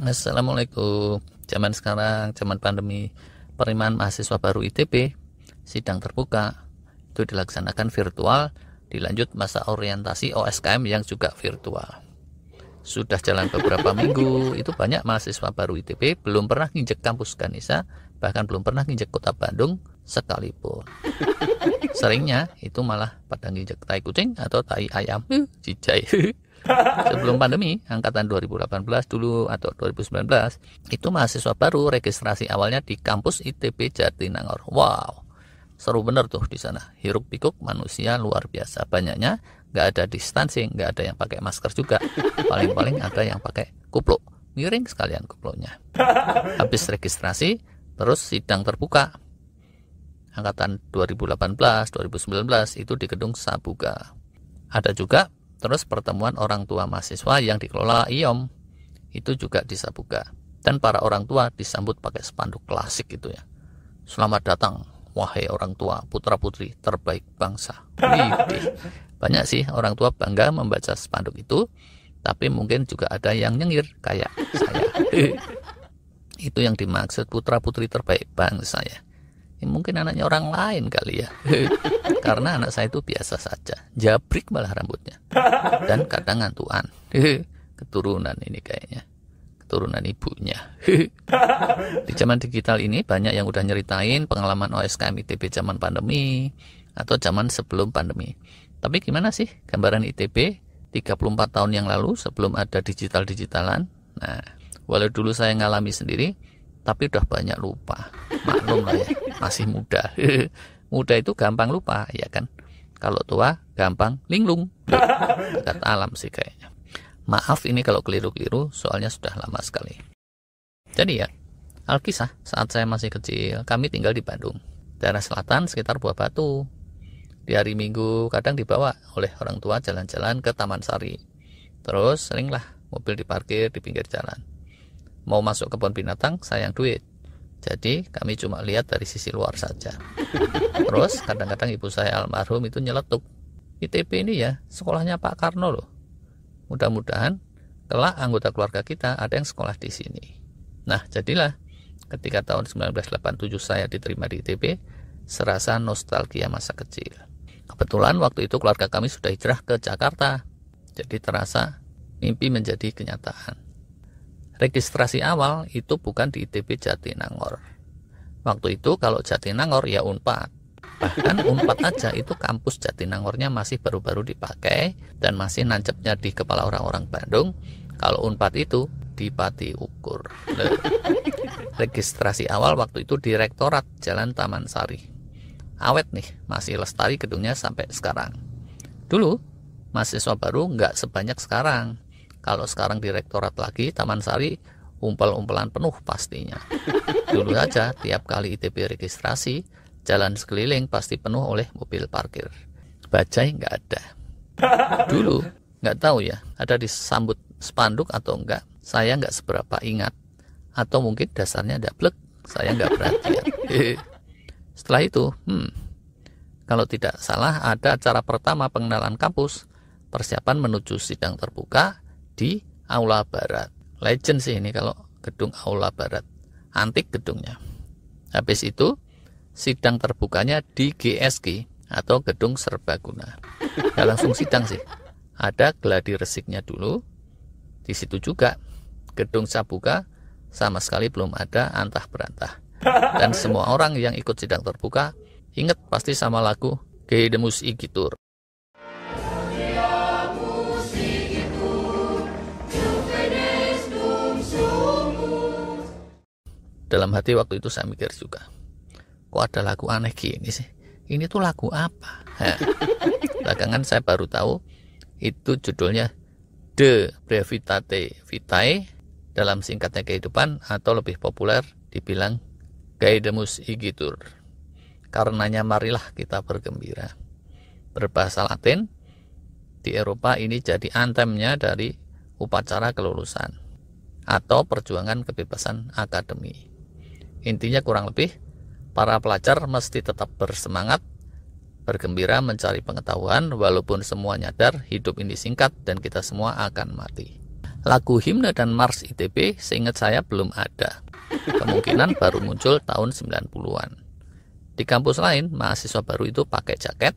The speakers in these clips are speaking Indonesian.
Assalamualaikum. Zaman sekarang, zaman pandemi, penerimaan mahasiswa baru ITB, sidang terbuka, itu dilaksanakan virtual, dilanjut masa orientasi OSKM yang juga virtual. Sudah jalan beberapa minggu, itu banyak mahasiswa baru ITB belum pernah nginjek kampus Ganesha, bahkan belum pernah nginjek kota Bandung sekalipun. Seringnya itu malah pada nginjek tai kucing atau tai ayam, jijai. Sebelum pandemi, angkatan 2018 dulu atau 2019, itu mahasiswa baru registrasi awalnya di kampus ITB Jatinangor. Wow, seru bener tuh di sana. Hiruk pikuk manusia luar biasa banyaknya, nggak ada distancing, nggak ada yang pakai masker juga. Paling-paling ada yang pakai kupluk, miring sekalian kupluknya. Habis registrasi, terus sidang terbuka. Angkatan 2018, 2019 itu di gedung Sabuga. Ada juga terus pertemuan orang tua mahasiswa yang dikelola IOM, itu juga di Sabuga. Dan para orang tua disambut pakai spanduk klasik gitu ya. Selamat datang, wahai orang tua, putra putri terbaik bangsa. Banyak sih orang tua bangga membaca spanduk itu, tapi mungkin juga ada yang nyengir kayak saya. Itu yang dimaksud putra putri terbaik bangsa ya. Mungkin anaknya orang lain kali ya. Karena anak saya itu biasa saja, jabrik malah rambutnya, dan kadang ngantuan. Keturunan ini kayaknya, keturunan ibunya. Di zaman digital ini banyak yang udah nyeritain pengalaman OSKM ITB zaman pandemi atau zaman sebelum pandemi. Tapi gimana sih gambaran ITB 34 tahun yang lalu sebelum ada digital-digitalan? Nah, walau dulu saya ngalami sendiri, tapi udah banyak lupa. Maklum lah ya, masih muda. Muda itu gampang lupa, ya kan? Kalau tua, gampang linglung. Dekat alam sih kayaknya. Maaf ini kalau keliru-keliru, soalnya sudah lama sekali. Jadi ya, alkisah saat saya masih kecil, kami tinggal di Bandung, daerah selatan sekitar Buah Batu. Di hari Minggu kadang dibawa oleh orang tua jalan-jalan ke Taman Sari. Terus seringlah mobil diparkir di pinggir jalan. Mau masuk kebun binatang, sayang duit. Jadi kami cuma lihat dari sisi luar saja. Terus kadang-kadang ibu saya almarhum itu nyeletuk, ITB ini ya sekolahnya Pak Karno loh. Mudah-mudahan kelak anggota keluarga kita ada yang sekolah di sini. Nah jadilah ketika tahun 1987 saya diterima di ITB, serasa nostalgia masa kecil. Kebetulan waktu itu keluarga kami sudah hijrah ke Jakarta. Jadi terasa mimpi menjadi kenyataan. Registrasi awal itu bukan di ITB Jatinangor. Waktu itu kalau Jatinangor ya Unpad. Bahkan Unpad aja itu kampus Jatinangornya masih baru-baru dipakai dan masih nancapnya di kepala orang-orang Bandung. Kalau Unpad itu di Pati Ukur. Registrasi awal waktu itu di Rektorat Jalan Taman Sari. Awet nih, masih lestari gedungnya sampai sekarang. Dulu mahasiswa baru nggak sebanyak sekarang. Kalau sekarang direktorat lagi, Taman Sari umpel-umpelan penuh pastinya. Dulu aja tiap kali ITB registrasi, jalan sekeliling pasti penuh oleh mobil parkir. Bajai nggak ada. Dulu nggak tahu ya, ada disambut spanduk atau enggak. Saya nggak seberapa ingat. Atau mungkin dasarnya dablek, saya nggak perhatian. Setelah itu, kalau tidak salah ada acara pertama pengenalan kampus, persiapan menuju sidang terbuka di Aula Barat. Legend sih ini kalau gedung Aula Barat, antik gedungnya. Habis itu sidang terbukanya di GSG atau Gedung Serbaguna. Nggak langsung sidang sih, ada gladi resiknya dulu. Di situ juga Gedung Sabuga sama sekali belum ada antah berantah. Dan semua orang yang ikut sidang terbuka ingat pasti sama lagu Gaidemus Igitur. Dalam hati waktu itu saya mikir juga, kok ada lagu aneh gini sih? Ini tuh lagu apa? Belakangan saya baru tahu itu judulnya De Brevitate Vitae, dalam singkatnya kehidupan, atau lebih populer dibilang Gaidemus Igitur. Karenanya marilah kita bergembira. Berbahasa Latin, di Eropa ini jadi antemnya dari upacara kelulusan atau perjuangan kebebasan akademi. Intinya kurang lebih, para pelajar mesti tetap bersemangat, bergembira mencari pengetahuan, walaupun semua nyadar hidup ini singkat dan kita semua akan mati. Lagu himne dan mars ITB seingat saya belum ada. Kemungkinan baru muncul tahun 90-an. Di kampus lain, mahasiswa baru itu pakai jaket.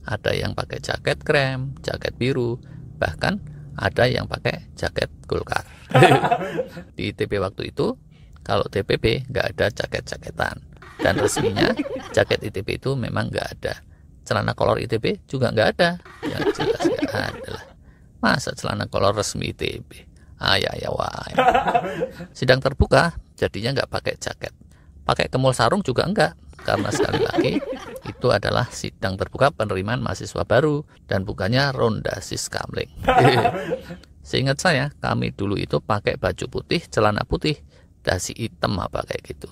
Ada yang pakai jaket krem, jaket biru, bahkan ada yang pakai jaket Golkar. Di ITB waktu itu, kalau TPB nggak ada jaket-jaketan. Dan resminya, jaket ITB itu memang nggak ada. Celana kolor ITB juga nggak ada. Yang jelas nggak ada lah. Masa celana kolor resmi ITB? Ya wah. Sidang terbuka jadinya nggak pakai jaket. Pakai kemul sarung juga enggak. Karena sekali lagi itu adalah sidang terbuka penerimaan mahasiswa baru dan bukannya ronda siskamling. Seingat saya, kami dulu itu pakai baju putih, celana putih, dasi hitam apa kayak gitu.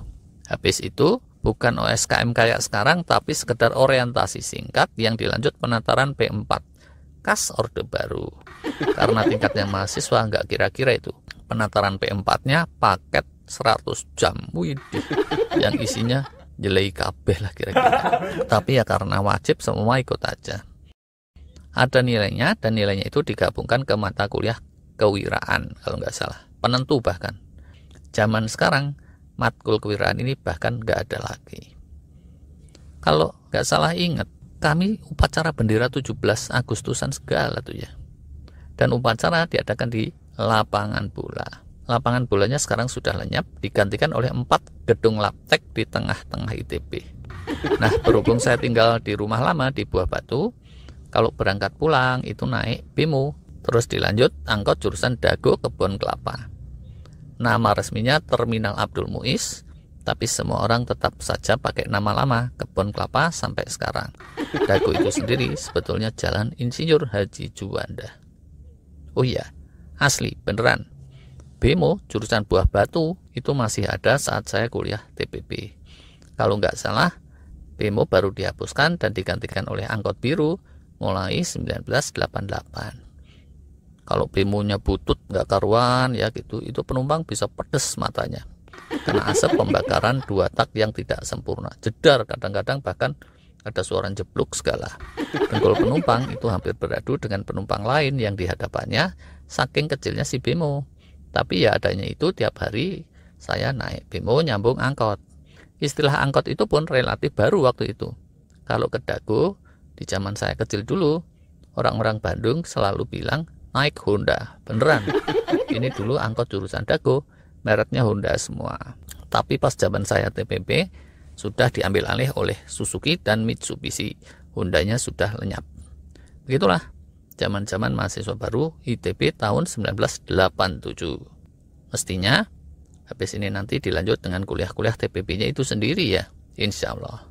Habis itu bukan OSKM kayak sekarang, tapi sekedar orientasi singkat yang dilanjut penataran P4. Kas Orde Baru. Karena tingkatnya mahasiswa nggak kira-kira itu. Penataran P4-nya paket 100 jam. Widih. Yang isinya jelei kabeh lah kira-kira. Tapi ya karena wajib semua ikut aja. Ada nilainya dan nilainya itu digabungkan ke mata kuliah kewiraan kalau nggak salah. Penentu bahkan. Zaman sekarang matkul kewiraan ini bahkan nggak ada lagi. Kalau nggak salah ingat, kami upacara bendera 17 Agustusan segala tuh ya. Dan upacara diadakan di lapangan bola. Lapangan bolanya sekarang sudah lenyap, digantikan oleh 4 gedung laptek di tengah-tengah ITB. Nah, berhubung saya tinggal di rumah lama di Buah Batu, kalau berangkat pulang itu naik Bemo, terus dilanjut angkot jurusan Dago Kebon Kelapa. Nama resminya Terminal Abdul Muiz, tapi semua orang tetap saja pakai nama lama Kebon Kelapa sampai sekarang. Dago itu sendiri sebetulnya Jalan Insinyur Haji Juanda. Oh iya, asli beneran. Bemo jurusan Buah Batu itu masih ada saat saya kuliah TPB. Kalau nggak salah, Bemo baru dihapuskan dan digantikan oleh angkot biru mulai 1988. Kalau Bemonya butut nggak karuan ya gitu, itu penumpang bisa pedes matanya. Karena asap pembakaran 2 tak yang tidak sempurna. Jedar kadang-kadang bahkan ada suara jeblok segala. Dengkul penumpang itu hampir beradu dengan penumpang lain yang di hadapannya saking kecilnya si Bemo. Tapi ya adanya itu tiap hari saya naik Bemo nyambung angkot. Istilah angkot itu pun relatif baru waktu itu. Kalau ke Dago, di zaman saya kecil dulu, orang-orang Bandung selalu bilang naik Honda. Beneran. Ini dulu angkot jurusan Dago, mereknya Honda semua. Tapi pas zaman saya TPB, sudah diambil alih oleh Suzuki dan Mitsubishi. Hondanya sudah lenyap. Begitulah zaman-zaman mahasiswa baru ITB tahun 1987. Mestinya habis ini nanti dilanjut dengan kuliah-kuliah TPB-nya itu sendiri ya, insya Allah.